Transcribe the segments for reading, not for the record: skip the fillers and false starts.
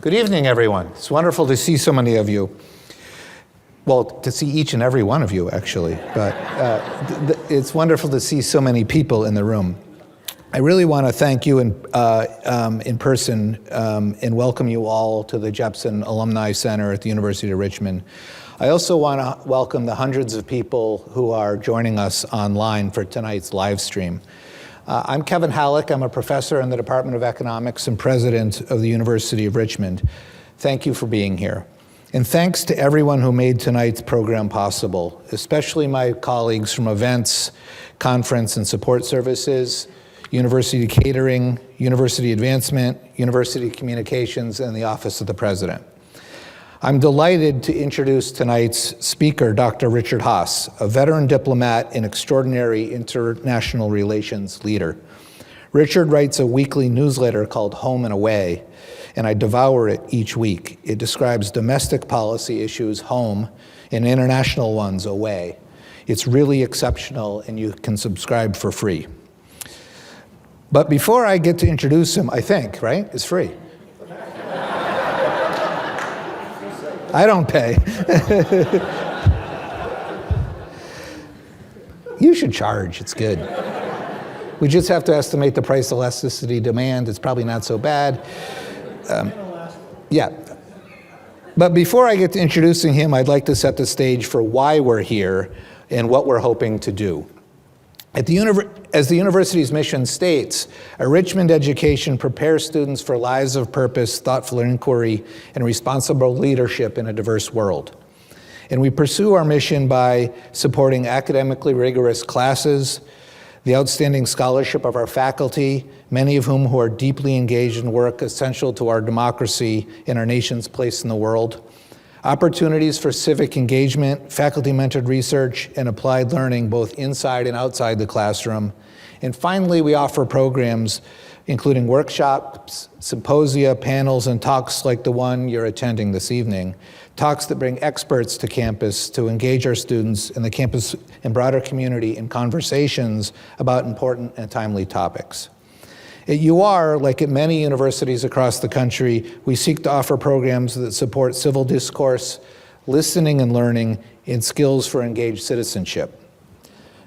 Good evening, everyone. It's wonderful to see so many of you. Well, to see each and every one of you, actually. But it's wonderful to see so many people in the room. I really want to thank you in person and welcome you all to the Jepson Alumni Center at the University of Richmond. I also want to welcome the hundreds of people who are joining us online for tonight's live stream. I'm Kevin Halleck. I'm a professor in the Department of Economics and president of the University of Richmond. Thank you for being here. And thanks to everyone who made tonight's program possible, especially my colleagues from events, conference and support services, university catering, university advancement, university communications, and the Office of the President. I'm delighted to introduce tonight's speaker, Dr. Richard Haass, a veteran diplomat and extraordinary international relations leader. Richard writes a weekly newsletter called Home and Away, and I devour it each week. It describes domestic policy issues home and international ones away. It's really exceptional, and you can subscribe for free. But before I get to introduce him, I think, right? It's free. I don't pay. You should charge, it's good. We just have to estimate the price elasticity demand. It's probably not so bad. Yeah. But before I get to introducing him, I'd like to set the stage for why we're here and what we're hoping to do. As the university's mission states, a Richmond education prepares students for lives of purpose, thoughtful inquiry, and responsible leadership in a diverse world. And we pursue our mission by supporting academically rigorous classes, the outstanding scholarship of our faculty, many of whom who are deeply engaged in work essential to our democracy and our nation's place in the world, opportunities for civic engagement, faculty-mentored research, and applied learning both inside and outside the classroom. And finally, we offer programs including workshops, symposia, panels, and talks like the one you're attending this evening, talks that bring experts to campus to engage our students in the campus and broader community in conversations about important and timely topics. At UR, like at many universities across the country, we seek to offer programs that support civil discourse, listening and learning, and skills for engaged citizenship.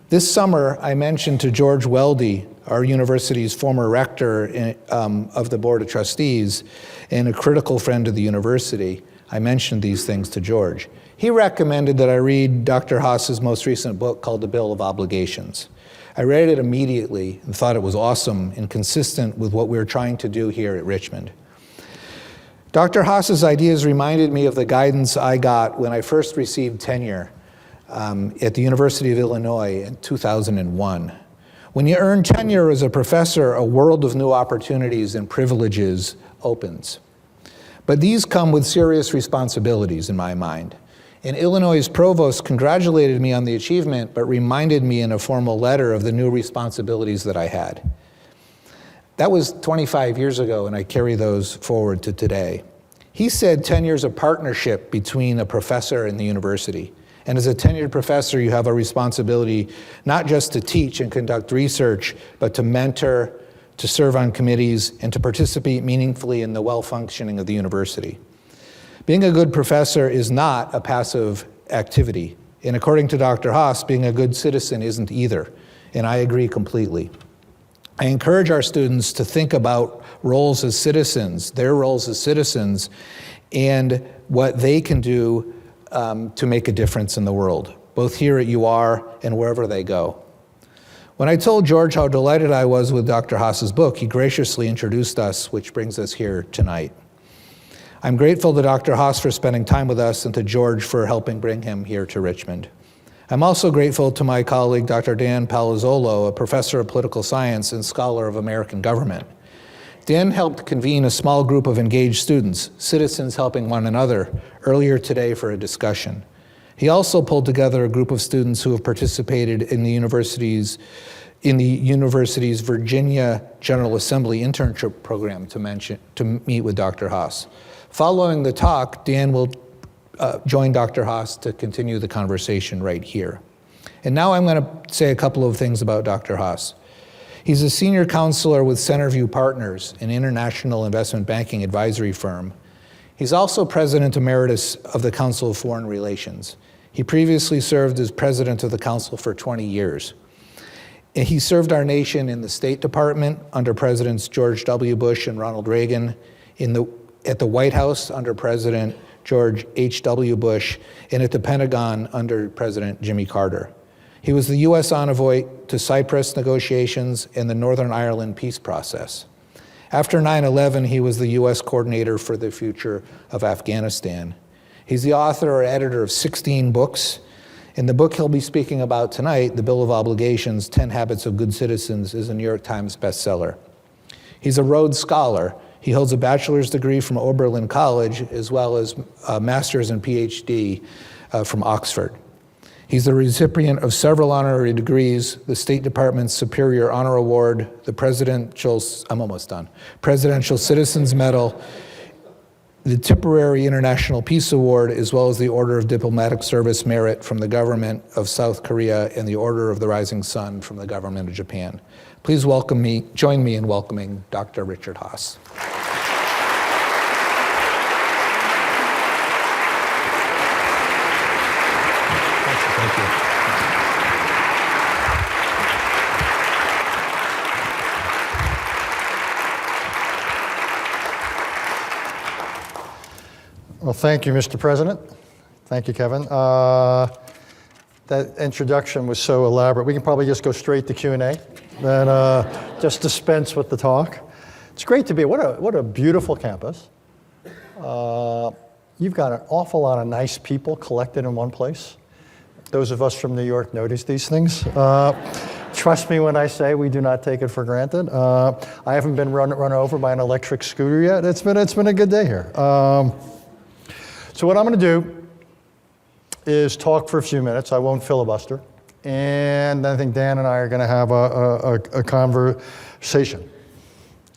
This summer, I mentioned to George Weldy, our university's former rector of the Board of Trustees and a critical friend of the university, I mentioned these things to George. He recommended that I read Dr. Haass's most recent book called The Bill of Obligations. I read it immediately and thought it was awesome and consistent with what we were trying to do here at Richmond. Dr. Haass's ideas reminded me of the guidance I got when I first received tenure at the University of Illinois in 2001. When you earn tenure as a professor, a world of new opportunities and privileges opens. But these come with serious responsibilities in my mind. And Illinois' provost congratulated me on the achievement, but reminded me in a formal letter of the new responsibilities that I had. That was 25 years ago, and I carry those forward to today. He said tenure is a partnership between a professor and the university. And as a tenured professor, you have a responsibility not just to teach and conduct research, but to mentor, to serve on committees, and to participate meaningfully in the well-functioning of the university. Being a good professor is not a passive activity. And according to Dr. Haass, being a good citizen isn't either. And I agree completely. I encourage our students to think about roles as citizens, their roles as citizens, and what they can do to make a difference in the world, both here at UR and wherever they go. When I told George how delighted I was with Dr. Haass's book, he graciously introduced us, which brings us here tonight. I'm grateful to Dr. Haass for spending time with us and to George for helping bring him here to Richmond. I'm also grateful to my colleague, Dr. Dan Palazzolo, a professor of political science and scholar of American government. Dan helped convene a small group of engaged students, citizens helping one another, earlier today for a discussion. He also pulled together a group of students who have participated in the university's Virginia General Assembly internship program to meet with Dr. Haass. Following the talk, Dan will join Dr. Haass to continue the conversation right here. And now I'm going to say a couple of things about Dr. Haass. He's a senior counselor with Centerview Partners, an international investment banking advisory firm. He's also President Emeritus of the Council of Foreign Relations. He previously served as President of the Council for 20 years. And he served our nation in the State Department under Presidents George W. Bush and Ronald Reagan, at the White House under President George H.W. Bush, and at the Pentagon under President Jimmy Carter. He was the U.S. envoy to Cyprus negotiations and the Northern Ireland peace process. After 9/11, he was the U.S. coordinator for the future of Afghanistan. He's the author or editor of 16 books. And the book he'll be speaking about tonight, The Bill of Obligations, 10 Habits of Good Citizens, is a New York Times bestseller. He's a Rhodes Scholar. He holds a bachelor's degree from Oberlin College, as well as a master's and PhD from Oxford. He's the recipient of several honorary degrees, the State Department's Superior Honor Award, the Presidential Citizens Medal, the Tipperary International Peace Award, as well as the Order of Diplomatic Service Merit from the government of South Korea and the Order of the Rising Sun from the government of Japan. Please join me in welcoming Dr. Richard Haass. Thank you. Well, thank you, Mr. President. Thank you, Kevin. That introduction was so elaborate. We can probably just go straight to Q&A and just dispense with the talk. It's great to be. What a beautiful campus. You've got an awful lot of nice people collected in one place. Those of us from New York notice these things. Trust me when I say we do not take it for granted. I haven't been run over by an electric scooter yet. It's been a good day here. So what I'm going to do is talk for a few minutes. I won't filibuster. And I think Dan and I are going to have a conversation.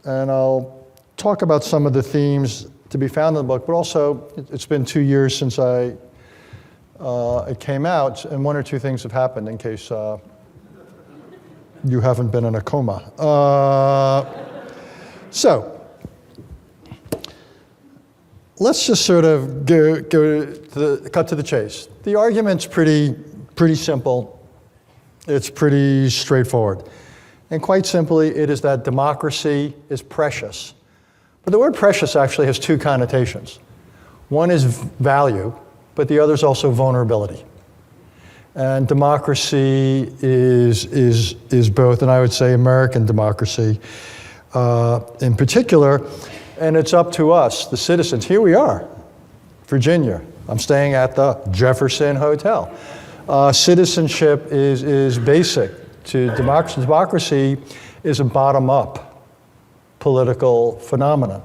And I'll talk about some of the themes to be found in the book, but also it's been 2 years since it came out, and one or two things have happened in case you haven't been in a coma. So let's just sort of cut to the chase. The argument's pretty simple. It's pretty straightforward. And quite simply, it is that democracy is precious. But the word precious actually has two connotations. One is value, but the other is also vulnerability. And democracy is both, and I would say American democracy in particular. And it's up to us, the citizens. Here we are, Virginia. I'm staying at the Jefferson Hotel. Citizenship is basic to democracy. Democracy is a bottom-up political phenomenon.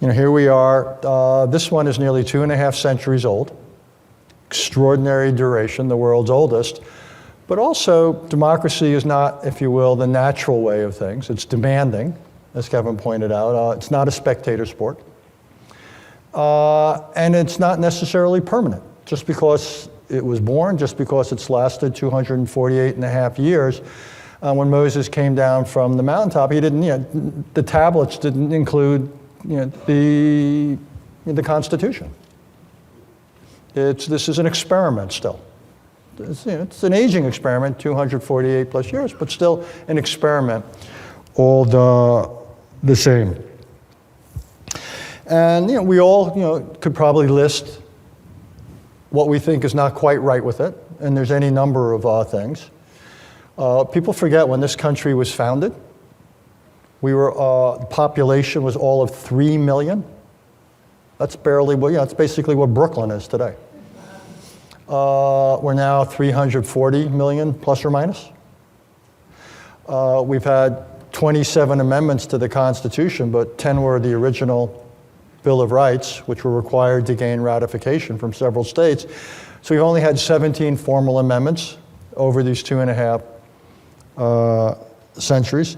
You know, here we are. This one is nearly 2.5 centuries old. Extraordinary duration, the world's oldest. But also, democracy is not, if you will, the natural way of things. It's demanding, as Kevin pointed out. It's not a spectator sport. And it's not necessarily permanent. Just because it was born, just because it's lasted 248.5 years, when Moses came down from the mountaintop, he didn't, the tablets didn't include, the Constitution. This is an experiment still. It's an aging experiment, 248 plus years, but still an experiment, all the same. And we all could probably list what we think is not quite right with it, and there's any number of things. People forget when this country was founded, the population was all of 3 million. That's barely, it's basically what Brooklyn is today. We're now 340 million, plus or minus. We've had 27 amendments to the Constitution, but 10 were the original Bill of Rights, which were required to gain ratification from several states. So we've only had 17 formal amendments over these 2.5 centuries.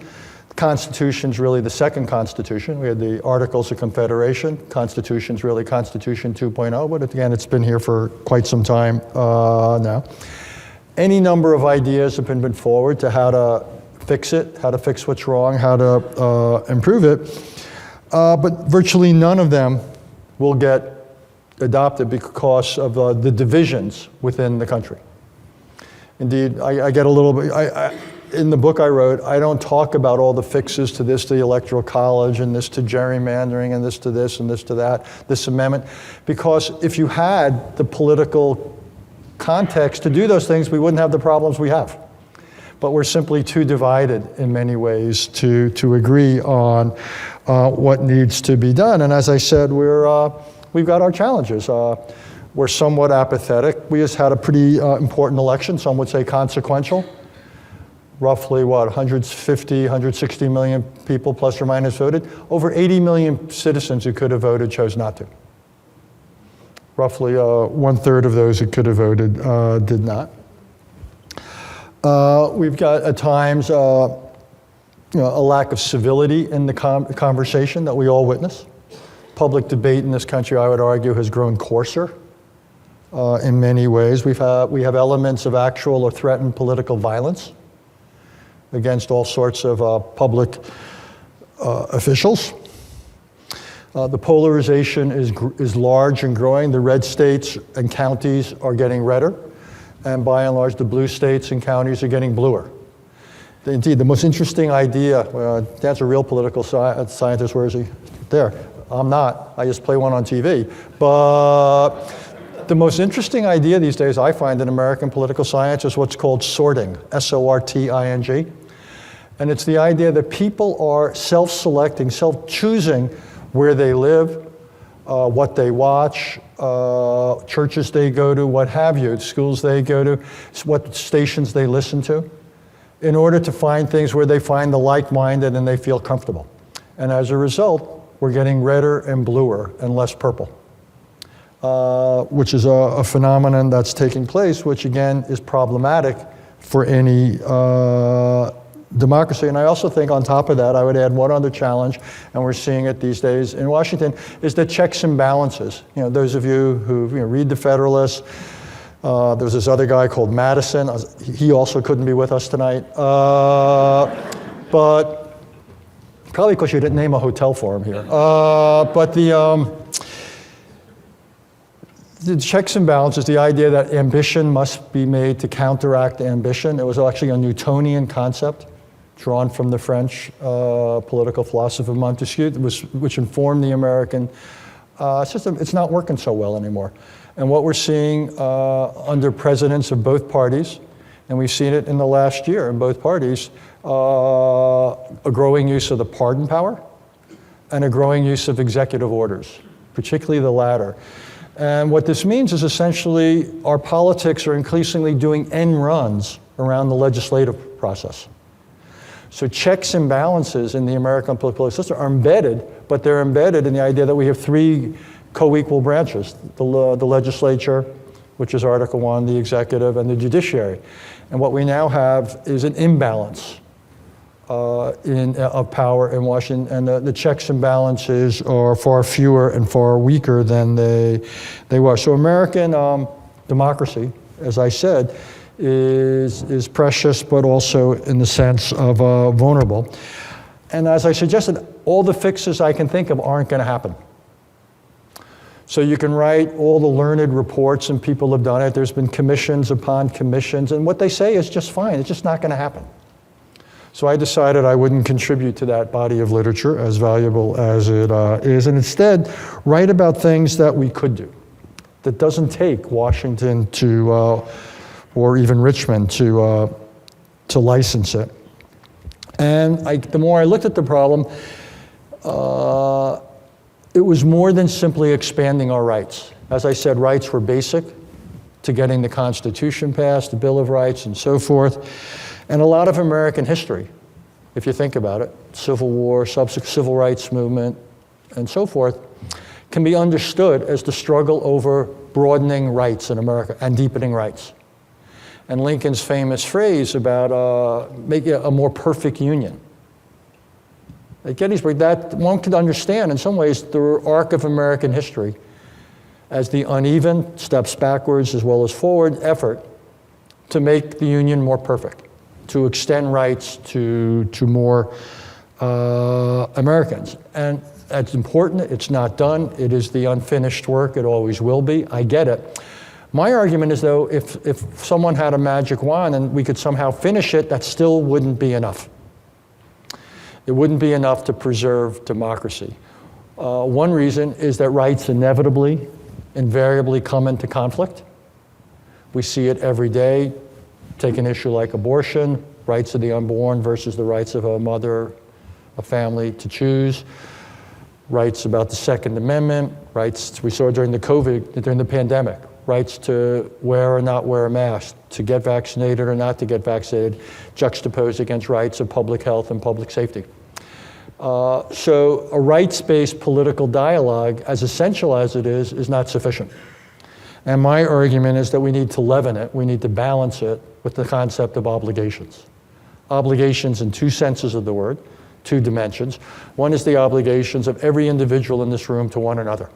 The Constitution's really the second Constitution. We had the Articles of Confederation. Constitution's really Constitution 2.0, but again, it's been here for quite some time now. Any number of ideas have been put forward to how to fix it, how to fix what's wrong, how to improve it. But virtually none of them will get adopted because of the divisions within the country. Indeed, I get a little bit, in the book I wrote, I don't talk about all the fixes to this, to the Electoral College, and this to gerrymandering, and this to this, and this to that, this amendment, because if you had the political context to do those things, we wouldn't have the problems we have. But we're simply too divided in many ways to agree on what needs to be done. And as I said, we've got our challenges. We're somewhat apathetic. We just had a pretty important election, some would say consequential. Roughly, 150, 160 million people plus or minus voted. Over 80 million citizens who could have voted chose not to. Roughly 1/3 of those who could have voted did not. We've got at times a lack of civility in the conversation that we all witness. Public debate in this country, I would argue, has grown coarser in many ways. We have elements of actual or threatened political violence against all sorts of public officials. The polarization is large and growing. The red states and counties are getting redder, and by and large, the blue states and counties are getting bluer. Indeed, the most interesting idea, Dad's a real political scientist, where is he? There. I'm not, I just play one on TV. But the most interesting idea these days I find in American political science is what's called sorting, S-O-R-T-I-N-G. And it's the idea that people are self-selecting, self-choosing where they live, what they watch, churches they go to, what have you, schools they go to, what stations they listen to, in order to find things where they find the like-minded and they feel comfortable. And as a result, we're getting redder and bluer and less purple, which is a phenomenon that's taking place, which again is problematic for any democracy. And I also think on top of that, I would add one other challenge, and we're seeing it these days in Washington, is the checks and balances. Those of you who read the Federalist, there's this other guy called Madison. He also couldn't be with us tonight. But probably because you didn't name a hotel for him here. But the checks and balances, the idea that ambition must be made to counteract ambition. It was actually a Newtonian concept drawn from the French political philosopher Montesquieu, which informed the American system. It's not working so well anymore. And what we're seeing under presidents of both parties, and we've seen it in the last year in both parties, a growing use of the pardon power and a growing use of executive orders, particularly the latter. And what this means is essentially our politics are increasingly doing end runs around the legislative process. So checks and balances in the American political system are embedded, but they're embedded in the idea that we have three co-equal branches, the legislature, which is Article 1, the executive, and the judiciary. And what we now have is an imbalance of power in Washington, and the checks and balances are far fewer and far weaker than they were. So American democracy, as I said, is precious, but also in the sense of vulnerable. And as I suggested, all the fixes I can think of aren't going to happen. So you can write all the learned reports, and people have done it. There's been commissions upon commissions, and what they say is just fine. It's just not going to happen. So I decided I wouldn't contribute to that body of literature, as valuable as it is, and instead write about things that we could do, that doesn't take Washington to, or even Richmond to license it. And the more I looked at the problem, it was more than simply expanding our rights. As I said, rights were basic to getting the Constitution passed, the Bill of Rights, and so forth. And a lot of American history, if you think about it, Civil War, subsequent civil rights movement, and so forth, can be understood as the struggle over broadening rights in America and deepening rights. And Lincoln's famous phrase about making a more perfect union. At Gettysburg, that one could understand in some ways the arc of American history as the uneven steps backwards as well as forward effort to make the Union more perfect, to extend rights to more Americans. And That's important. It's not done. It is the unfinished work. It always will be. I get it. My argument is, though, if someone had a magic wand and we could somehow finish it, that still wouldn't be enough. It wouldn't be enough to preserve democracy. One reason is that rights invariably come into conflict. We see it every day. Take an issue like abortion, rights of the unborn versus the rights of a mother, a family to choose, rights about the Second Amendment, rights we saw during the pandemic, rights to wear or not wear a mask, to get vaccinated or not to get vaccinated, juxtaposed against rights of public health and public safety. So a rights-based political dialogue, as essential as it is not sufficient. And my argument is that we need to leaven it, we need to balance it with the concept of obligations. Obligations in two senses of the word, two dimensions. One is the obligations of every individual in this room to one another.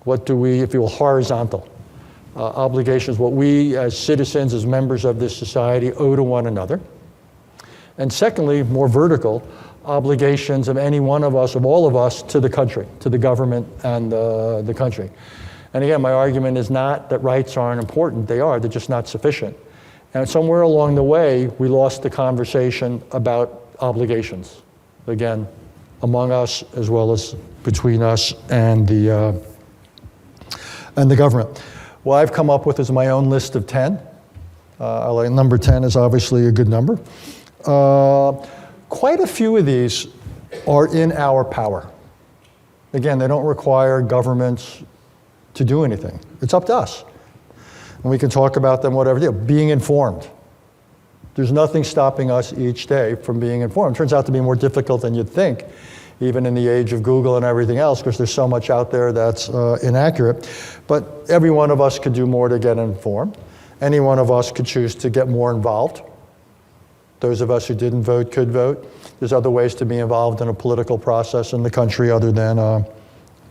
What do we, if you will, horizontal obligations, what we as citizens, as members of this society owe to one another. And secondly, more vertical, obligations of any one of us, of all of us, to the country, to the government and the country. And again, my argument is not that rights aren't important. They are, they're just not sufficient. And somewhere along the way, we lost the conversation about obligations. Again, among us as well as between us and the government. What I've come up with is my own list of 10. Number 10 is obviously a good number. Quite a few of these are in our power. Again, they don't require governments to do anything. It's up to us. And we can talk about them, whatever they do. Being informed. There's nothing stopping us each day from being informed. It turns out to be more difficult than you'd think, even in the age of Google and everything else, because there's so much out there that's inaccurate. But every one of us could do more to get informed. Any one of us could choose to get more involved. Those of us who didn't vote could vote. There's other ways to be involved in a political process in the country other than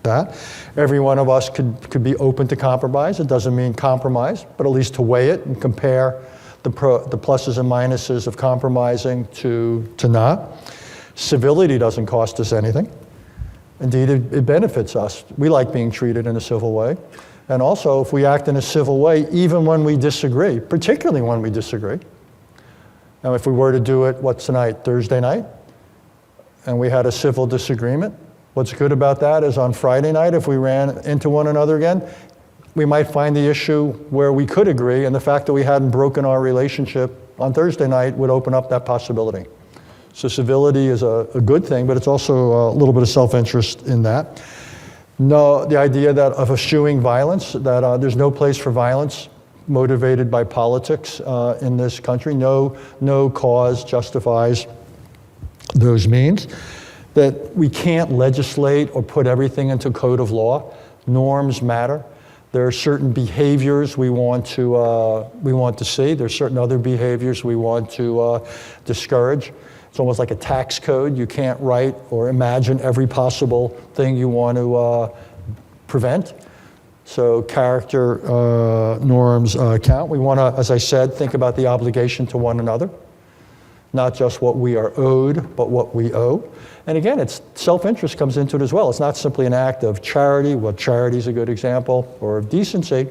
that. Every one of us could be open to compromise. It doesn't mean compromise, but at least to weigh it and compare the pluses and minuses of compromising to not. Civility doesn't cost us anything. Indeed, it benefits us. We like being treated in a civil way. And also, if we act in a civil way, even when we disagree, particularly when we disagree. Now, if we were to do it, what's tonight, Thursday night? And we had a civil disagreement. What's good about that is on Friday night, if we ran into one another again, we might find the issue where we could agree, and the fact that we hadn't broken our relationship on Thursday night would open up that possibility. So civility is a good thing, but it's also a little bit of self-interest in that. No, the idea that of eschewing violence, that there's no place for violence motivated by politics in this country. No cause justifies those means. That we can't legislate or put everything into code of law. Norms matter. There are certain behaviors we want to see. There's certain other behaviors we want to discourage. It's almost like a tax code. You can't write or imagine every possible thing you want to prevent. So character norms count. We want to, as I said, think about the obligation to one another. Not just what we are owed, but what we owe. And again, it's self-interest comes into it as well. It's not simply an act of charity. Well, charity is a good example, or of decency.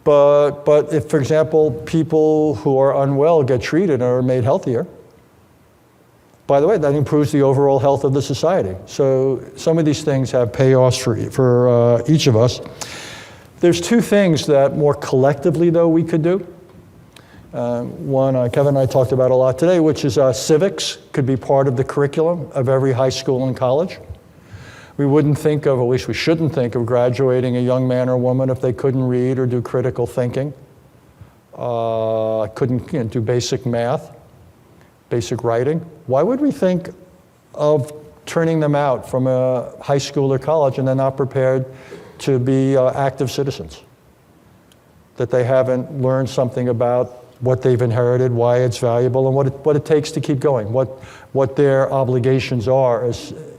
But if, for example, people who are unwell get treated and are made healthier, by the way, that improves the overall health of the society. So some of these things have payoffs for each of us. There's two things that more collectively, though, we could do. One, Kevin and I talked about a lot today, which is civics could be part of the curriculum of every high school and college. We wouldn't think of, or at least we shouldn't think of graduating a young man or woman if they couldn't read or do critical thinking, couldn't do basic math, basic writing. Why would we think of turning them out from a high school or college and they're not prepared to be active citizens? That they haven't learned something about what they've inherited, why it's valuable, and what it takes to keep going, what their obligations are,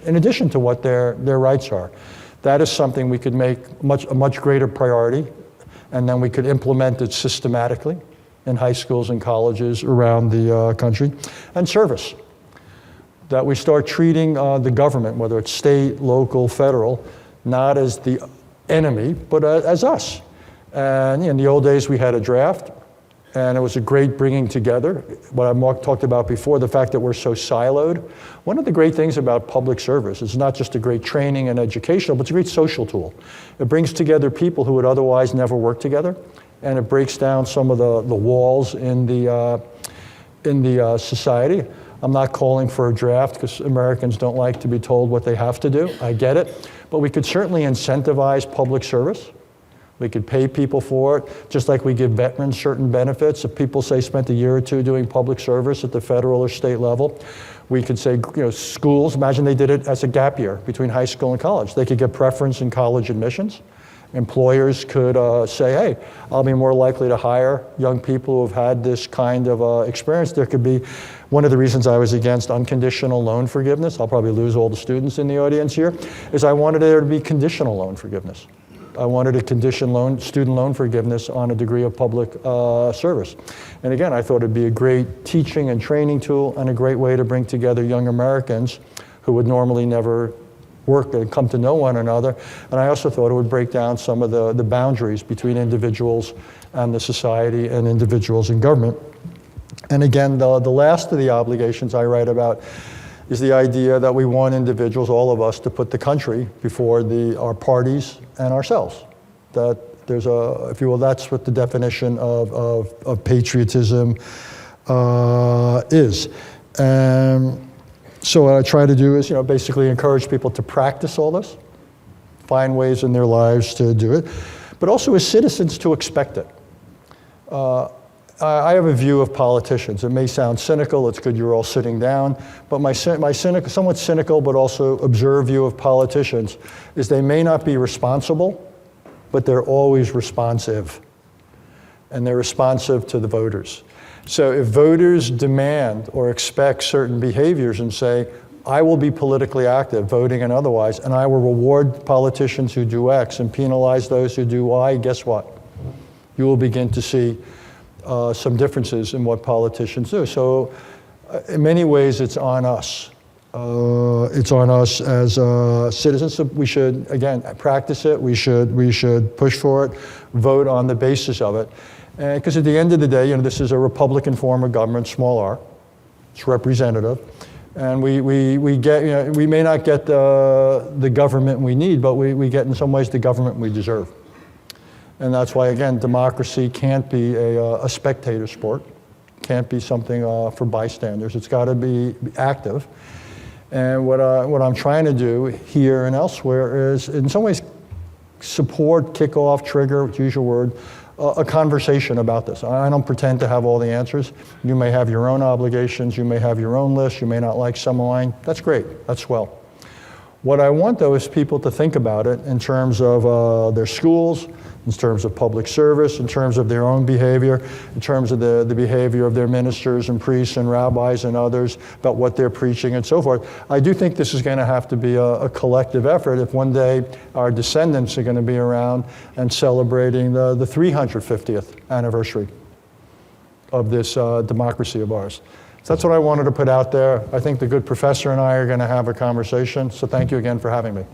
in addition to what their rights are. That is something we could make a much greater priority, and then we could implement it systematically in high schools and colleges around the country. And service. that we start treating the government, whether it's state, local, federal, not as the enemy, but as us. And in the old days, we had a draft, and it was a great bringing together. What I talked about before, the fact that we're so siloed. One of the great things about public service is not just a great training and educational, but it's a great social tool. It brings together people who would otherwise never work together, and it breaks down some of the walls in the society. I'm not calling for a draft because Americans don't like to be told what they have to do. I get it. But we could certainly incentivize public service. We could pay people for it, just like we give veterans certain benefits. If people, say, spent a year or two doing public service at the federal or state level, we could say, schools, imagine they did it as a gap year between high school and college. They could get preference in college admissions. Employers could say, hey, I'll be more likely to hire young people who have had this kind of experience. There could be, one of the reasons I was against unconditional loan forgiveness, I'll probably lose all the students in the audience here, is I wanted there to be conditional loan forgiveness. I wanted a student loan forgiveness on a degree of public service. And again, I thought it'd be a great teaching and training tool and a great way to bring together young Americans who would normally never work and come to know one another. And I also thought it would break down some of the boundaries between individuals and the society and individuals in government. And again, the last of the obligations I write about is the idea that we want individuals, all of us, to put the country before our parties and ourselves. That there's if you will, that's what the definition of patriotism is. So what I try to do is, basically encourage people to practice all this, find ways in their lives to do it, but also as citizens to expect it. I have a view of politicians. It may sound cynical. It's good you're all sitting down. But my somewhat cynical but also observed view of politicians is they may not be responsible, but they're always responsive. And they're responsive to the voters. So if voters demand or expect certain behaviors and say, I will be politically active, voting and otherwise, and I will reward politicians who do X and penalize those who do Y, guess what? You will begin to see some differences in what politicians do. So in many ways, it's on us. It's on us as citizens. So we should, again, practice it. We should push for it, vote on the basis of it. Because at the end of the day, this is a Republican form of government, small r. It's representative. And we may not get the government we need, but we get in some ways the government we deserve. And that's why, again, democracy can't be a spectator sport. Can't be something for bystanders. It's got to be active. And what I'm trying to do here and elsewhere is, in some ways, support, kick off, trigger, use your word, a conversation about this. I don't pretend to have all the answers. You may have your own obligations. You may have your own list. You may not like some of mine. That's great. That's swell. What I want, though, is people to think about it in terms of their schools, in terms of public service, in terms of their own behavior, in terms of the behavior of their ministers and priests and rabbis and others, about what they're preaching and so forth. I do think this is going to have to be a collective effort if one day our descendants are going to be around and celebrating the 350th anniversary of this democracy of ours. So that's what I wanted to put out there. I think the good professor and I are going to have a conversation, so thank you again for having me.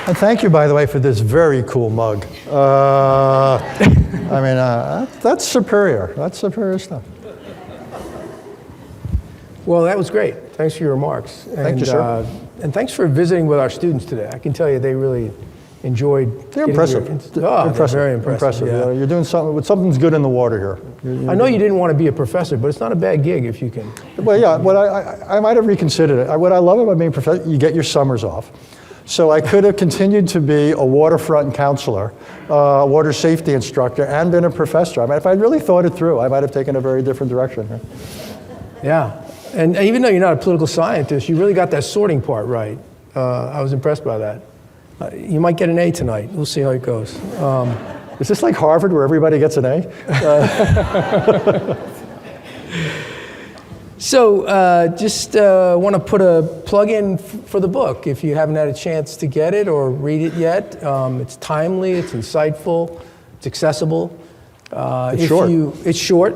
And thank you, by the way, for this very cool mug. That's superior. That's superior stuff. Well, that was great. Thanks for your remarks. Thank you, sir. And thanks for visiting with our students today. I can tell you they really enjoyed. They're impressive. They're very impressive. Yeah. You're doing something's good in the water here. I know you didn't want to be a professor, but it's not a bad gig if you can. Well, yeah. I might have reconsidered it. What I love about being a professor, you get your summers off. So I could have continued to be a waterfront counselor, a water safety instructor, and been a professor. If I'd really thought it through, I might have taken a very different direction. Yeah. And even though you're not a political scientist, you really got that sorting part right. I was impressed by that. You might get an A tonight. We'll see how it goes. Is this like Harvard where everybody gets an A? So just want to put a plug in for the book. If you haven't had a chance to get it or read it yet, it's timely, it's insightful, it's accessible. It's short. It's short.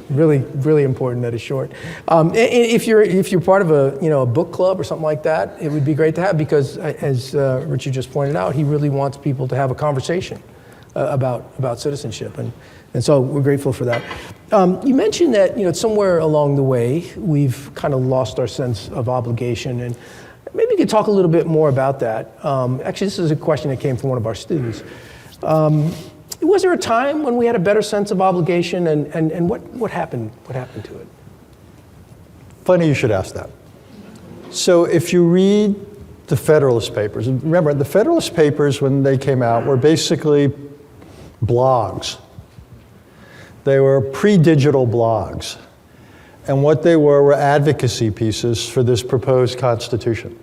Really, really important that it's short. And if you're part of a book club or something like that, it would be great to have, because as Richard just pointed out, he really wants people to have a conversation about citizenship, and so we're grateful for that. You mentioned that somewhere along the way we've kind of lost our sense of obligation, and maybe you could talk a little bit more about that. Actually, this is a question that came from one of our students. Was there a time when we had a better sense of obligation, and what happened to it? Funny you should ask that. So if you read the Federalist Papers, and remember, the Federalist Papers, when they came out, were basically blogs. They were pre-digital blogs. And what they were advocacy pieces for this proposed Constitution.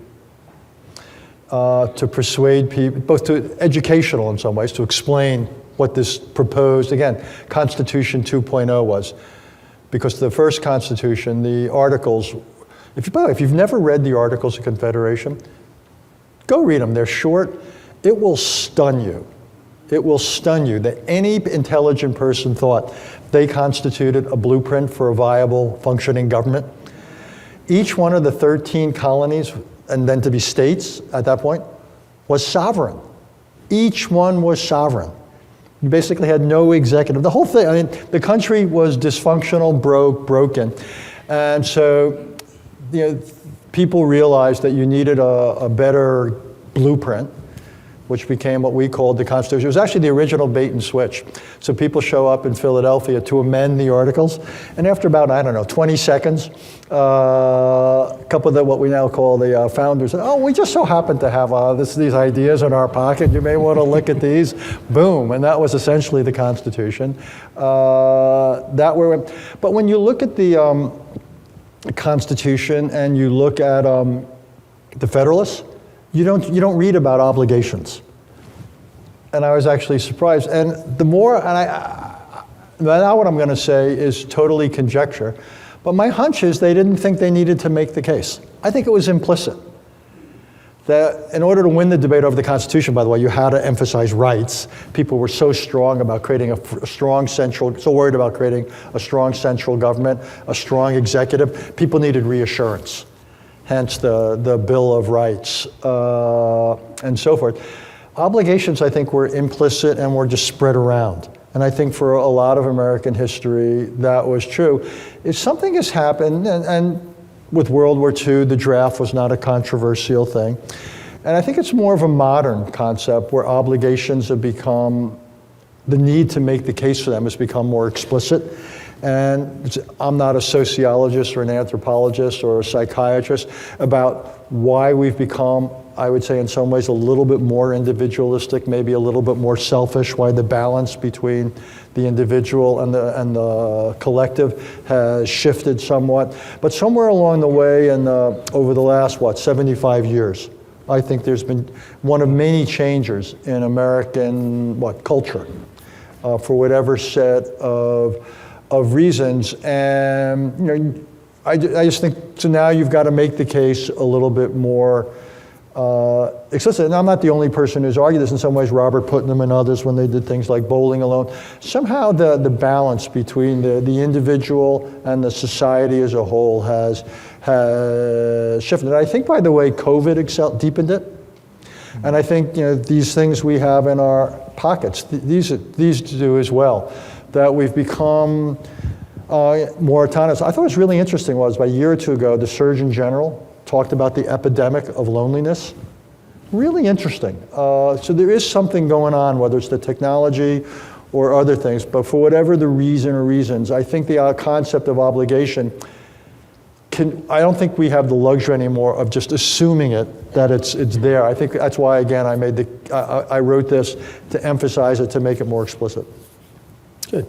To persuade people, both to educational in some ways, to explain what this proposed, again, Constitution 2.0 was. Because the first Constitution, the Articles, by the way, if you've never read the Articles of Confederation, go read them. They're short. It will stun you. It will stun you that any intelligent person thought they constituted a blueprint for a viable, functioning government. Each one of the 13 colonies, and then to be states at that point, was sovereign. Each one was sovereign. You basically had no executive. The whole thing, I mean, the country was dysfunctional, broken. And so, people realized that you needed a better blueprint, which became what we called the Constitution. It was actually the original bait and switch. So people show up in Philadelphia to amend the Articles, and after about, 20 seconds, a couple of what we now call the founders said, we just so happen to have these ideas in our pocket. You may want to look at these. Boom, and that was essentially the Constitution. But when you look at the Constitution and you look at the Federalists, you don't read about obligations. And I was actually surprised. And the more, now what I'm going to say is totally conjecture, but my hunch is they didn't think they needed to make the case. I think it was implicit that in order to win the debate over the Constitution, by the way, you had to emphasize rights. People were so strong about creating so worried about creating a strong central government, a strong executive. People needed reassurance. Hence the Bill of Rights and so forth. Obligations, I think, were implicit and were just spread around. And I think for a lot of American history, that was true. If something has happened, and with World War II, the draft was not a controversial thing. And I think it's more of a modern concept where obligations have become, the need to make the case for them has become more explicit. And I'm not a sociologist or an anthropologist or a psychiatrist about why we've become, I would say in some ways, a little bit more individualistic, maybe a little bit more selfish, why the balance between the individual and the collective has shifted somewhat. But somewhere along the way and over the last, 75 years, I think there's been one of many changes in American, culture for whatever set of reasons, and I just think, so now you've got to make the case a little bit more explicit. And I'm not the only person who's argued this. In some ways, Robert Putnam and others, when they did things like Bowling Alone, somehow the balance between the individual and the society as a whole has shifted. And I think, by the way, COVID deepened it. And I think these things we have in our pockets, these do as well. That we've become more autonomous. I thought it was really interesting was about a year or two ago, the Surgeon General talked about the epidemic of loneliness. Really interesting. So there is something going on, whether it's the technology or other things, but for whatever the reason or reasons, I think the concept of obligation I don't think we have the luxury anymore of just assuming that it's there. I think that's why, again, I wrote this to emphasize it, to make it more explicit. Good.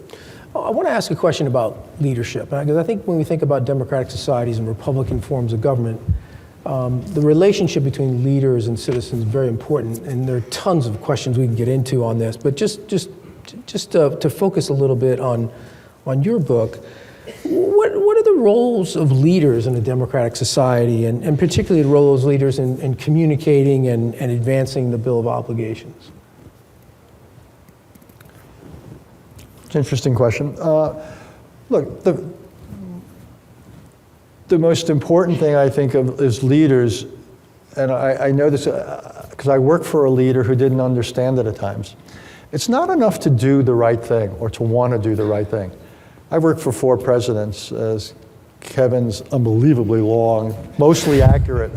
I want to ask a question about leadership, because I think when we think about democratic societies and republican forms of government, the relationship between leaders and citizens is very important, and there are tons of questions we can get into on this. But just to focus a little bit on your book, What are the roles of leaders in a democratic society, and particularly the role of leaders in communicating and advancing the Bill of Obligations? It's an interesting question. Look, the most important thing I think of is leaders, and I know this because I work for a leader who didn't understand it at times. It's not enough to do the right thing or to want to do the right thing. I've worked for 4 presidents, as Kevin's unbelievably long, mostly accurate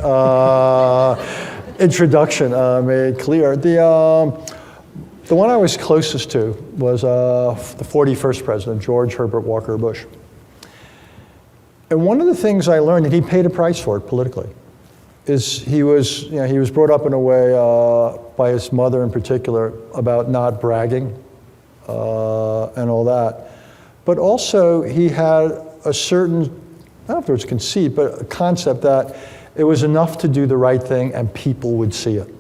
introduction made clear. The one I was closest to was the 41st president, George Herbert Walker Bush. And one of the things I learned, and he paid a price for it politically, is he was brought up in a way by his mother in particular about not bragging and all that. But also he had a certain, I don't know if it was conceit, but a concept that it was enough to do the right thing and people would see it.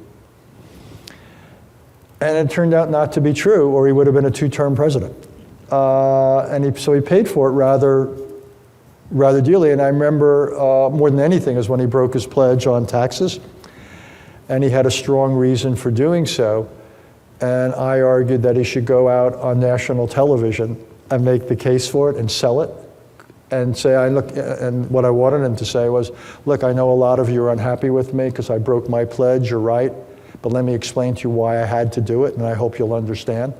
And it turned out not to be true, or he would have been a 2-term president. So he paid for it rather dearly. And I remember more than anything is when he broke his pledge on taxes, and he had a strong reason for doing so. And I argued that he should go out on national television and make the case for it and sell it and say, and what I wanted him to say was, look, I know a lot of you are unhappy with me because I broke my pledge, you're right, but let me explain to you why I had to do it, and I hope you'll understand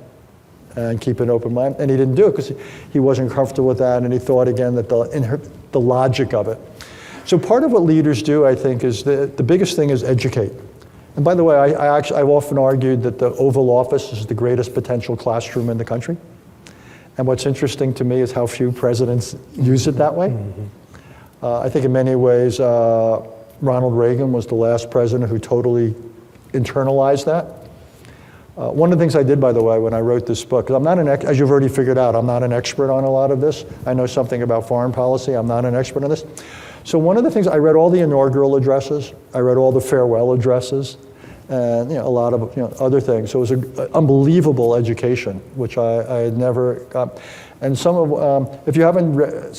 and keep an open mind. And he didn't do it because he wasn't comfortable with that, and he thought again that the logic of it. So part of what leaders do, I think, is the biggest thing is educate. And by the way, I've often argued that the Oval Office is the greatest potential classroom in the country. And what's interesting to me is how few presidents use it that way. Mm-hmm. I think in many ways, Ronald Reagan was the last president who totally internalized that. One of the things I did, by the way, when I wrote this book, because I'm not as you've already figured out, I'm not an expert on a lot of this. I know something about foreign policy. I'm not an expert on this. So one of the things, I read all the inaugural addresses. I read all the farewell addresses. And a lot of other things. So it was an unbelievable education, which I had never got. And some of, if you haven't read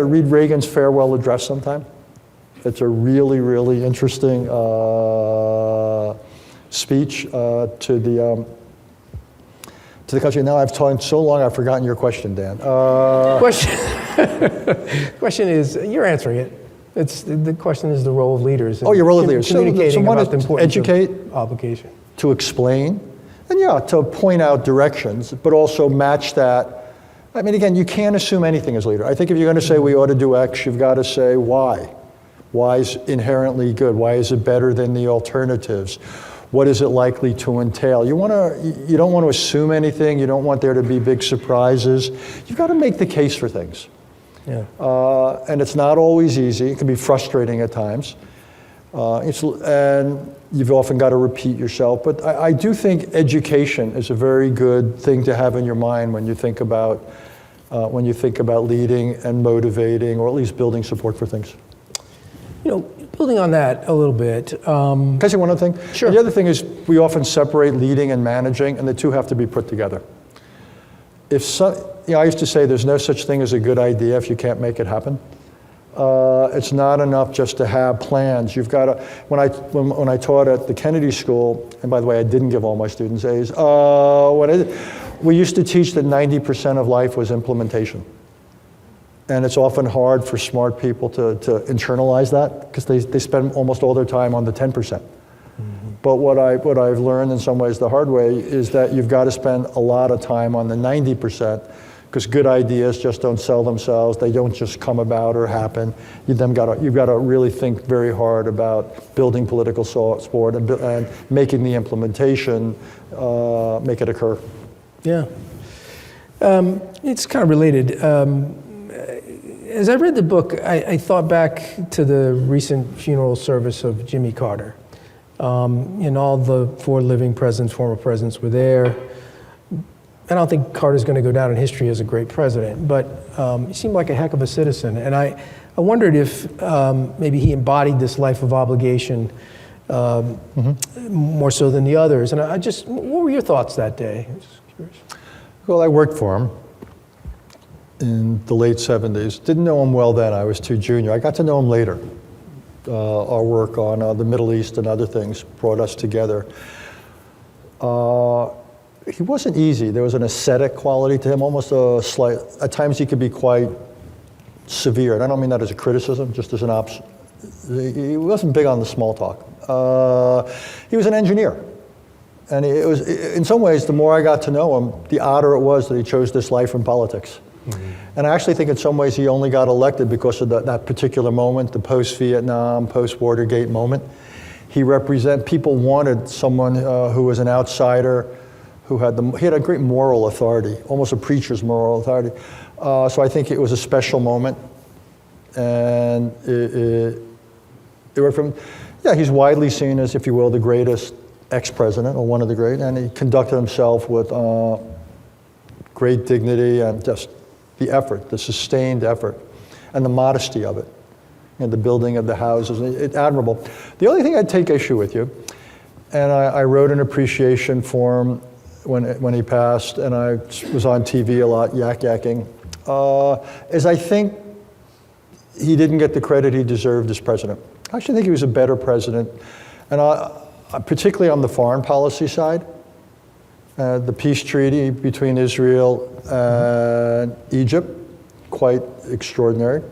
it, read Reagan's farewell address sometime. It's a really, really interesting speech to the country. Now I've talked so long, I've forgotten your question, Dan. Question is, you're answering it. The question is the role of leaders. Your role of leaders. Communicating about the importance educate, of obligation. To explain, and to point out directions, but also match that. I mean, again, you can't assume anything as leader. I think if you're going to say we ought to do X, you've got to say why. Why is inherently good? Why is it better than the alternatives? What is it likely to entail? You don't want to assume anything. You don't want there to be big surprises. You've got to make the case for things. Yeah. And it's not always easy. It can be frustrating at times. And you've often got to repeat yourself. But I do think education is a very good thing to have in your mind when you think about leading and motivating, or at least building support for things. Building on that a little bit. Can I say one other thing? Sure. The other thing is we often separate leading and managing, and the two have to be put together. I used to say there's no such thing as a good idea if you can't make it happen. It's not enough just to have plans. You've got to, when I taught at the Kennedy School, and by the way, I didn't give all my students A's, we used to teach that 90% of life was implementation. And it's often hard for smart people to internalize that because they spend almost all their time on the 10%. But what I've learned in some ways the hard way is that you've got to spend a lot of time on the 90%, because good ideas just don't sell themselves. They don't just come about or happen. You've got to really think very hard about building political support and making the implementation make it occur. Yeah. It's kind of related. As I read the book, I thought back to the recent funeral service of Jimmy Carter. And all the 4 living presidents, former presidents, were there. I don't think Carter's going to go down in history as a great president, but he seemed like a heck of a citizen. And I wondered if maybe he embodied this life of obligation more so than the others. And what were your thoughts that day? I'm just curious. Well, I worked for him. in the late 70s. Didn't know him well then, I was too junior. I got to know him later. Our work on the Middle East and other things brought us together. He wasn't easy. There was an ascetic quality to him, almost a slight, at times he could be quite severe. And I don't mean that as a criticism, just as an option. He wasn't big on the small talk. He was an engineer. And it was, in some ways, the more I got to know him, the odder it was that he chose this life in politics. Mm-hmm. And I actually think in some ways he only got elected because of that particular moment, the post-Vietnam, post-Watergate moment. People wanted someone who was an outsider, he had a great moral authority, almost a preacher's moral authority. So I think it was a special moment. And it went from, he's widely seen as, if you will, the greatest ex-president, or one of the great, and he conducted himself with great dignity and just the effort, the sustained effort, and the modesty of it, and the building of the houses. It's admirable. The only thing I'd take issue with you, and I wrote an appreciation for him when he passed, and I was on TV a lot yakking, is I think he didn't get the credit he deserved as president. I actually think he was a better president, and particularly on the foreign policy side. The peace treaty between Israel and Egypt, quite extraordinary.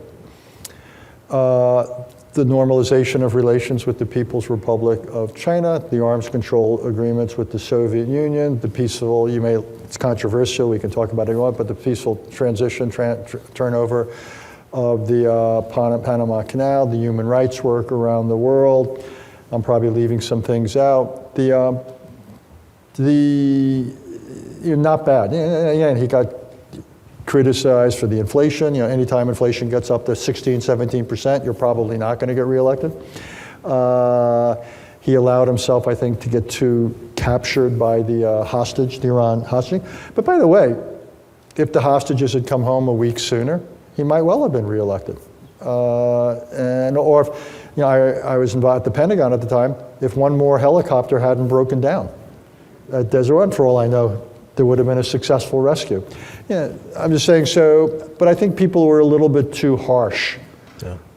The normalization of relations with the People's Republic of China, the arms control agreements with the Soviet Union, the peaceful, it's controversial, we can talk about it if you want, but the peaceful transition, turnover of the Panama Canal, the human rights work around the world. I'm probably leaving some things out. You're not bad. He got criticized for the inflation. Anytime inflation gets up to 16, 17%, you're probably not going to get reelected. He allowed himself, I think, to get too captured by the Iran hostage. But by the way, if the hostages had come home a week sooner, he might well have been reelected. Or if, I was involved at the Pentagon at the time, if one more helicopter hadn't broken down at Desert Run, for all I know, there would have been a successful rescue. I'm just saying so, but I think people were a little bit too harsh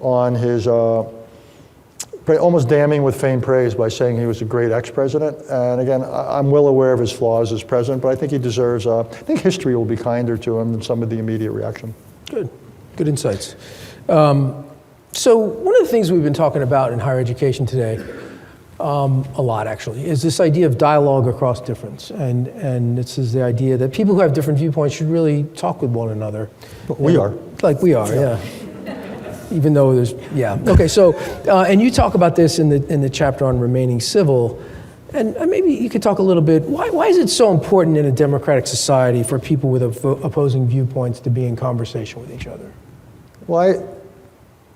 on his, almost damning with faint praise by saying he was a great ex-president. And again, I'm well aware of his flaws as president, but I think he deserves, I think history will be kinder to him than some of the immediate reaction. Good insights. So one of the things we've been talking about in higher education today, a lot actually, is this idea of dialogue across difference. And this is the idea that people who have different viewpoints should really talk with one another. We are. Like we are, yeah. Even though there's, Okay, so, and you talk about this in the chapter on remaining civil. And maybe you could talk a little bit, why is it so important in a democratic society for people with opposing viewpoints to be in conversation with each other? Well,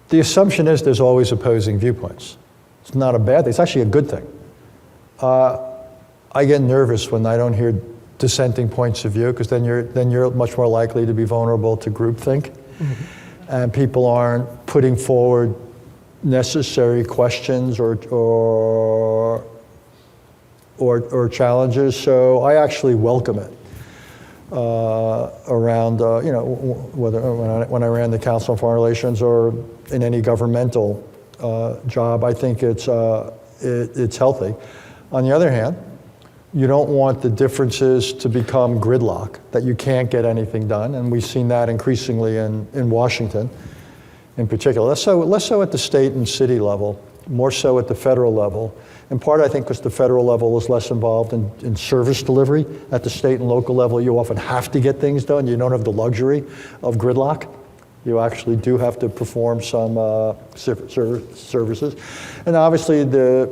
the assumption is there's always opposing viewpoints. It's not a bad thing, it's actually a good thing. I get nervous when I don't hear dissenting points of view, because then you're much more likely to be vulnerable to groupthink. Mm-hmm. And people aren't putting forward necessary questions or challenges, so I actually welcome it. Around, whether when I ran the Council on Foreign Relations or in any governmental job, I think it's healthy. On the other hand, you don't want the differences to become gridlock, that you can't get anything done, and we've seen that increasingly in Washington in particular. Less so at the state and city level, more so at the federal level. In part, I think, because the federal level is less involved in service delivery. At the state and local level, you often have to get things done. You don't have the luxury of gridlock. You actually do have to perform some services. And obviously, the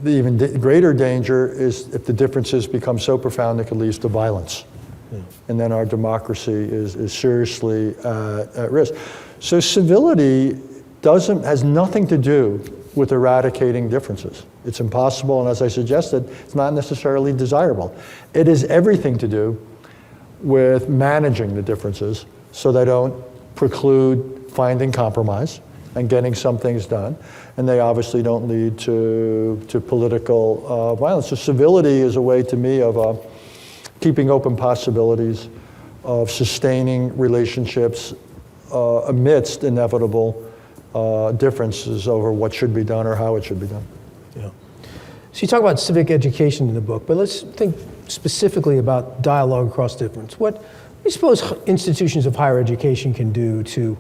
even greater danger is if the differences become so profound it could lead to violence. Yeah. And then our democracy is seriously at risk. So civility has nothing to do with eradicating differences. It's impossible, and as I suggested, it's not necessarily desirable. It is everything to do with managing the differences so they don't preclude finding compromise and getting some things done, and they obviously don't lead to political violence. So civility is a way to me of keeping open possibilities of sustaining relationships amidst inevitable differences over what should be done or how it should be done. Yeah. So you talk about civic education in the book, but let's think specifically about dialogue across difference. What do you suppose institutions of higher education can do to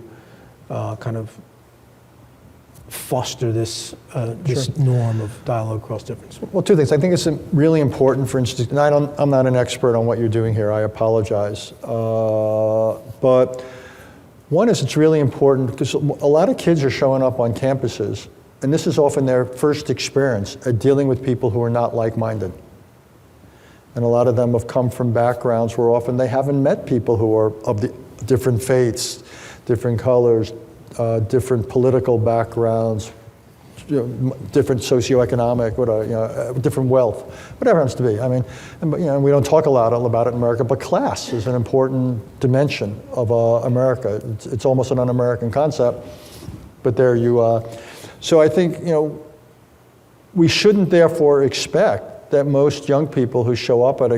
kind of foster this norm of dialogue across difference? Well, two things. I think it's really important for institutions, and I'm not an expert on what you're doing here, I apologize. But one is it's really important because a lot of kids are showing up on campuses, and this is often their first experience at dealing with people who are not like-minded. And a lot of them have come from backgrounds where often they haven't met people who are of the different faiths, different colors, different political backgrounds, different socioeconomic, different wealth, whatever it happens to be. I mean, and we don't talk a lot about it in America, but class is an important dimension of America. It's almost an un-American concept, but there you. So I think we shouldn't therefore expect that most young people who show up on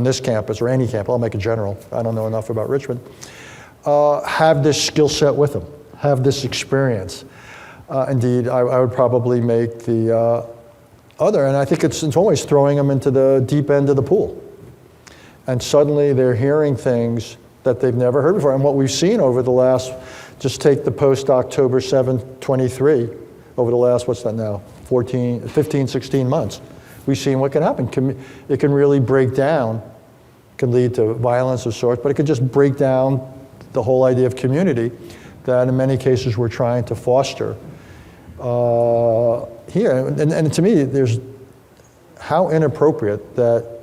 this campus or any campus, I'll make it general. I don't know enough about Richmond. Have this skill set with them, have this experience. Indeed, I would probably make the other, and I think it's always throwing them into the deep end of the pool. And suddenly they're hearing things that they've never heard before. And what we've seen over the last, just take the post-October 7th, 23, over the last, what's that now, 15, 16 months, we've seen what can happen. It can really break down, can lead to violence of sorts, but it could just break down the whole idea of community that in many cases we're trying to foster here. And to me, there's how inappropriate that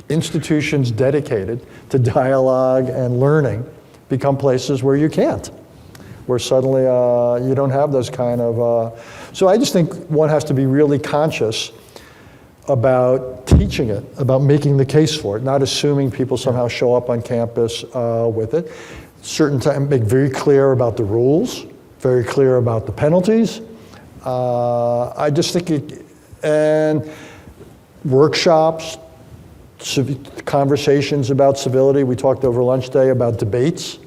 institutions dedicated to dialogue and learning become places where you can't, where suddenly you don't have those kind of, so I just think one has to be really conscious about teaching it, about making the case for it, not assuming people somehow show up on campus with it. Certain time, make very clear about the rules, very clear about the penalties. I just think and workshops, conversations about civility. We talked over lunch day about debates.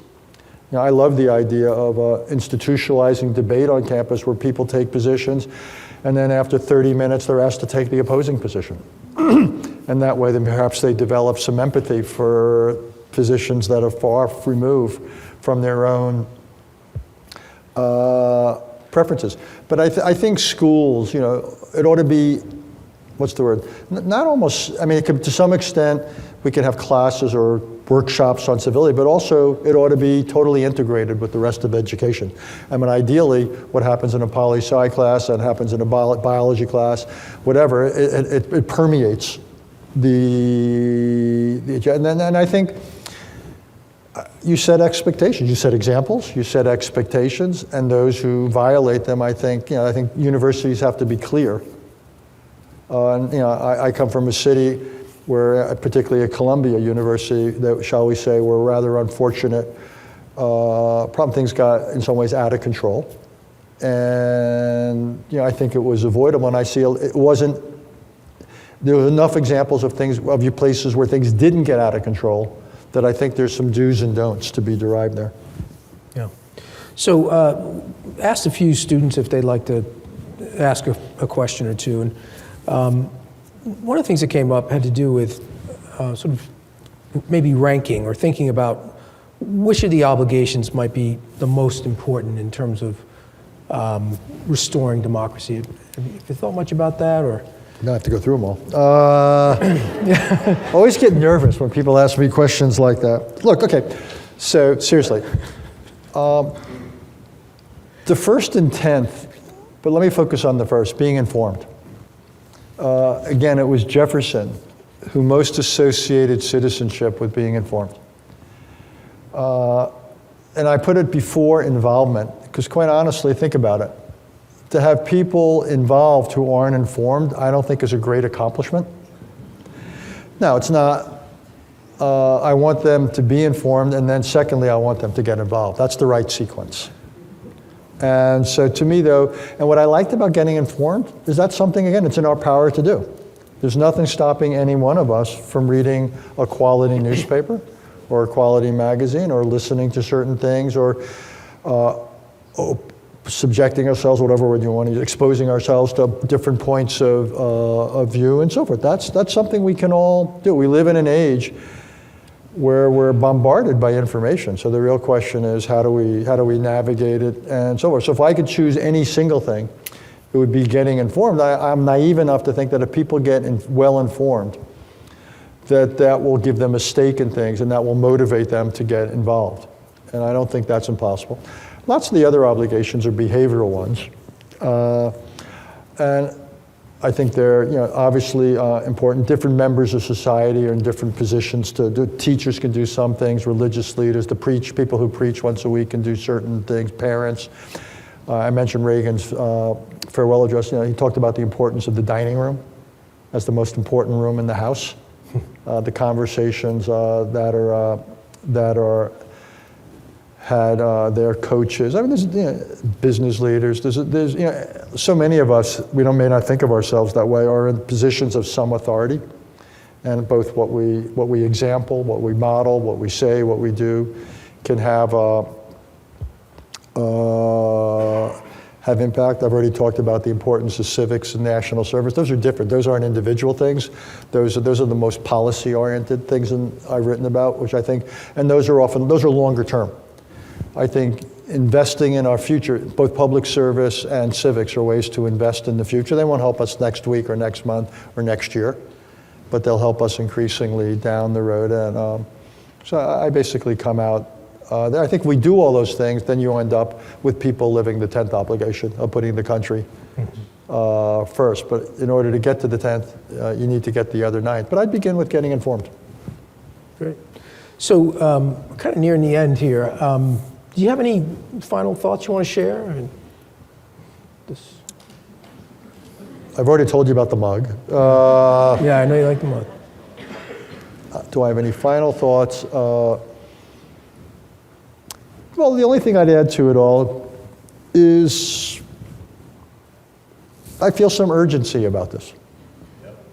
I love the idea of institutionalizing debate on campus where people take positions, and then after 30 minutes, they're asked to take the opposing position. And that way, then perhaps they develop some empathy for positions that are far removed from their own preferences. But I think schools, it ought to be, what's the word? Not almost, I mean, it could, to some extent, we could have classes or workshops on civility, but also it ought to be totally integrated with the rest of education. I mean, ideally, what happens in a poli-sci class and happens in a biology class, whatever, it permeates the agenda. And I think you set expectations, you set examples, you set expectations, and those who violate them, I think universities have to be clear. I come from a city where, particularly at Columbia University, that, shall we say, were rather unfortunate. Things got, in some ways, out of control. And I think it was avoidable, and I see it wasn't, there were enough examples of places where things didn't get out of control that I think there's some do's and don'ts to be derived there. Yeah. So asked a few students if they'd like to ask a question or two. And one of the things that came up had to do with sort of maybe ranking or thinking about which of the obligations might be the most important in terms of restoring democracy. Have you thought much about that, or? I have to go through them all. I always get nervous when people ask me questions like that. Look, okay, so seriously, the first and 10th, but let me focus on the first, being informed. Again, it was Jefferson who most associated citizenship with being informed. And I put it before involvement, because quite honestly, think about it. To have people involved who aren't informed, I don't think is a great accomplishment. Now, it's not, I want them to be informed, and then secondly, I want them to get involved. That's the right sequence. And so to me, though, and what I liked about getting informed is that's something, again, it's in our power to do. There's nothing stopping any one of us from reading a quality newspaper or Equality magazine, or listening to certain things, or subjecting ourselves, whatever word you want to use, exposing ourselves to different points of view and so forth. That's something we can all do. We live in an age where we're bombarded by information. So the real question is, how do we navigate it and so forth. So if I could choose any single thing, it would be getting informed. I'm naive enough to think that if people get well informed, that will give them a stake in things, and that will motivate them to get involved. And I don't think that's impossible. Lots of the other obligations are behavioral ones. And I think they're obviously important. Different members of society are in different positions to do. Teachers can do some things, religious leaders, people who preach once a week can do certain things, parents. I mentioned Reagan's farewell address. He talked about the importance of the dining room as the most important room in the house. The conversations that are had their coaches. I mean, there's business leaders. There's so many of us. We may not think of ourselves that way, are in positions of some authority, and both what we example, what we model, what we say, what we do, can have impact. I've already talked about the importance of civics and national service. Those are different. Those aren't individual things. Those are the most policy-oriented things I've written about, which I think, and those are longer term. I think investing in our future, both public service and civics, are ways to invest in the future. They won't help us next week or next month or next year, but they'll help us increasingly down the road. And so I basically come out. I think if we do all those things, then you end up with people living the 10th obligation of putting the country first. But in order to get to the 10th, you need to get the other 9th. But I'd begin with getting informed. Great. So kind of nearing the end here. Do you have any final thoughts you want to share? I've already told you about the mug. Yeah, I know you like the mug. Do I have any final thoughts? Well, the only thing I'd add to it all is I feel some urgency about this.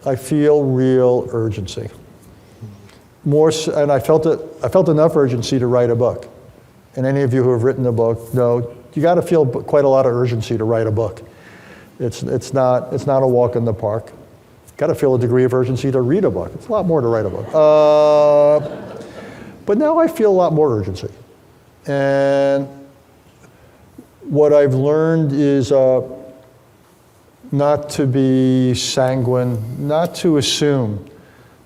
I feel real urgency. More, and I felt enough urgency to write a book. And any of you who have written a book know you got to feel quite a lot of urgency to write a book. It's not a walk in the park. Got to feel a degree of urgency to read a book. It's a lot more to write a book. But now I feel a lot more urgency. And what I've learned is not to be sanguine, not to assume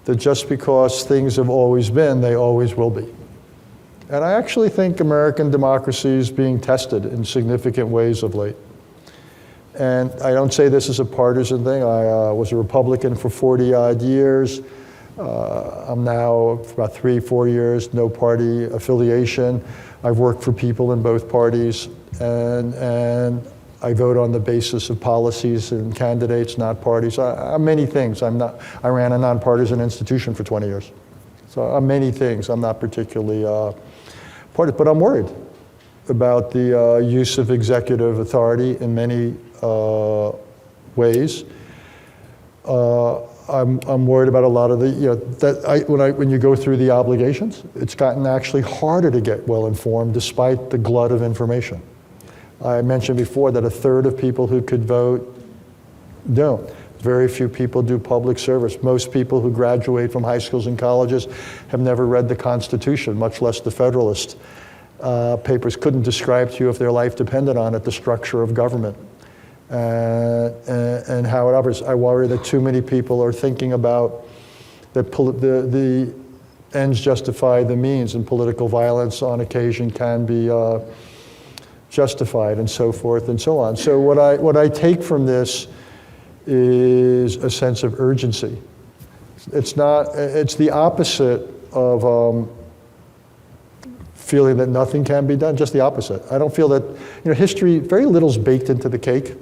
that just because things have always been, they always will be. And I actually think American democracy is being tested in significant ways of late. And I don't say this as a partisan thing. I was a Republican for 40-odd years. I'm now, for about 3-4 years, no party affiliation. I've worked for people in both parties, and I vote on the basis of policies and candidates, not parties. I'm many things. I ran a nonpartisan institution for 20 years. So I'm many things. I'm not particularly partisan, but I'm worried about the use of executive authority in many ways. I'm worried about a lot of the, when you go through the obligations, it's gotten actually harder to get well informed despite the glut of information. I mentioned before that 1/3 of people who could vote don't. Very few people do public service. Most people who graduate from high schools and colleges have never read the Constitution, much less the Federalist Papers. Couldn't describe to you, if their life depended on it, the structure of government and how it operates. I worry that too many people are thinking about that the ends justify the means, and political violence on occasion can be justified, and so forth and so on. So what I take from this is a sense of urgency. It's the opposite of feeling that nothing can be done, just the opposite. I don't feel that, history, very little's baked into the cake.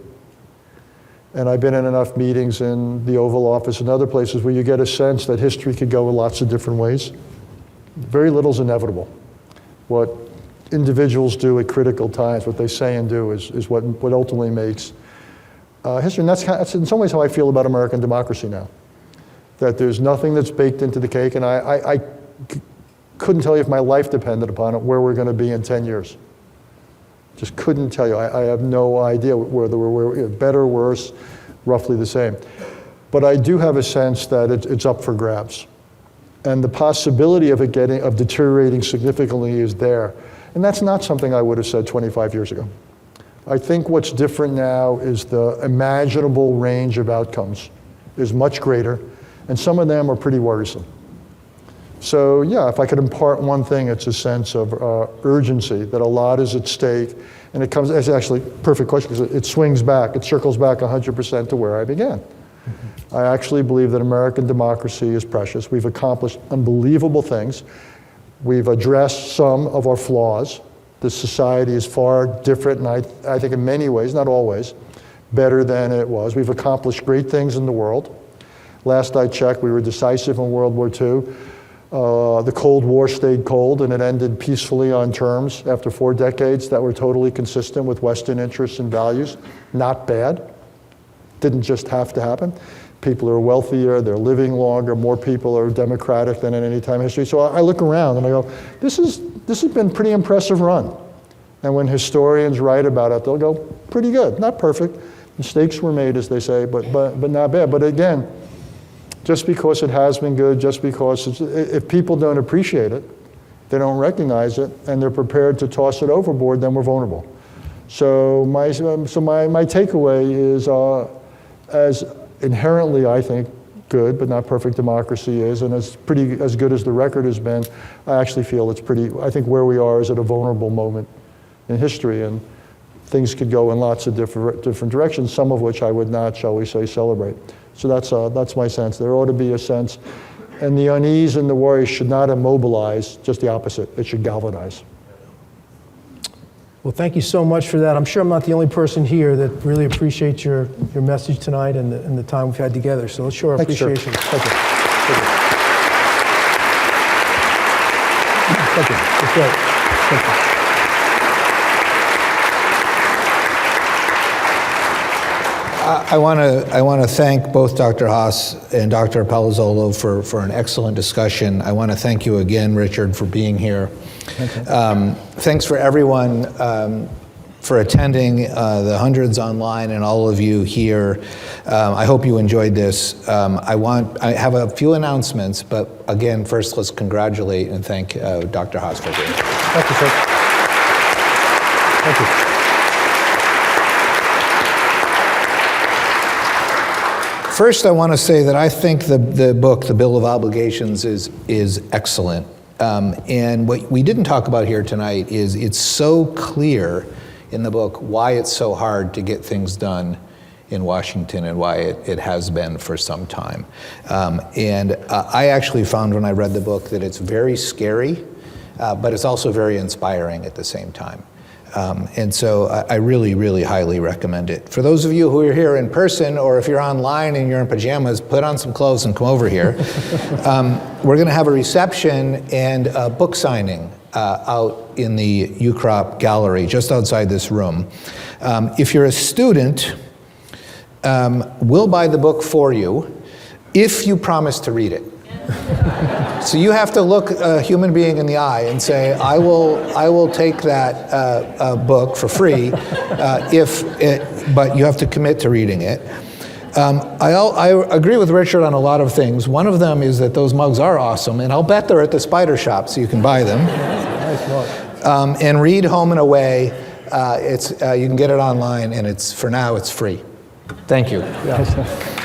And I've been in enough meetings in the Oval Office and other places where you get a sense that history could go in lots of different ways. Very little's inevitable. What individuals do at critical times, what they say and do is what ultimately makes history. And that's in some ways how I feel about American democracy now. That there's nothing that's baked into the cake, and I couldn't tell you if my life depended upon it, where we're going to be in 10 years. Just couldn't tell you. I have no idea whether we're better, worse, roughly the same. But I do have a sense that it's up for grabs. And the possibility of it of deteriorating significantly is there. And that's not something I would have said 25 years ago. I think what's different now is the imaginable range of outcomes is much greater, and some of them are pretty worrisome. So yeah, if I could impart one thing, it's a sense of urgency, that a lot is at stake, and it's actually a perfect question, because it swings back, it circles back 100% to where I began. Mm-hmm. I actually believe that American democracy is precious. We've accomplished unbelievable things. We've addressed some of our flaws. This society is far different, and I think in many ways, not always, better than it was. We've accomplished great things in the world. Last I checked, we were decisive in World War II. The Cold War stayed cold, and it ended peacefully on terms after 4 decades that were totally consistent with Western interests and values. Not bad. Didn't just have to happen. People are wealthier, they're living longer, more people are democratic than in any time in history. So I look around and I go, this has been a pretty impressive run. And when historians write about it, they'll go, pretty good, not perfect. Mistakes were made, as they say, but not bad. But again, just because it has been good, just because if people don't appreciate it, they don't recognize it, and they're prepared to toss it overboard, then we're vulnerable. So my takeaway is, as inherently, I think, good, but not perfect democracy is, and as good as the record has been, I actually feel I think where we are is at a vulnerable moment in history, and things could go in lots of different directions, some of which I would not, shall we say, celebrate. So that's my sense. There ought to be a sense, and the unease and the worry should not immobilize, just the opposite. It should galvanize. Well, thank you so much for that. I'm sure I'm not the only person here that really appreciates your message tonight and the time we've had together. So let's show our appreciation. Thank you. Thank you. That's great. Thank you. I want to thank both Dr. Haass and Dr. Palazzolo for an excellent discussion. I want to thank you again, Richard, for being here. Okay. Thanks for everyone for attending, the hundreds online and all of you here. I hope you enjoyed this. I have a few announcements, but again, first let's congratulate and thank Dr. Haass for being here. Thank you, sir. Thank you. First, I want to say that I think the book, The Bill of Obligations, is excellent. And what we didn't talk about here tonight is it's so clear in the book why it's so hard to get things done in Washington and why it has been for some time. And I actually found when I read the book that it's very scary, but it's also very inspiring at the same time. And so I really, really highly recommend it. For those of you who are here in person, or if you're online and you're in pajamas, put on some clothes and come over here. We're going to have a reception and a book signing out in the UCROP gallery, just outside this room. If you're a student, we'll buy the book for you if you promise to read it. So you have to look a human being in the eye and say, I will take that book for free, but you have to commit to reading it. I agree with Richard on a lot of things. One of them is that those mugs are awesome, and I'll bet they're at the Spider Shop, so you can buy them. And read Home and Away. You can get it online, and for now it's free. Thank you. Yes.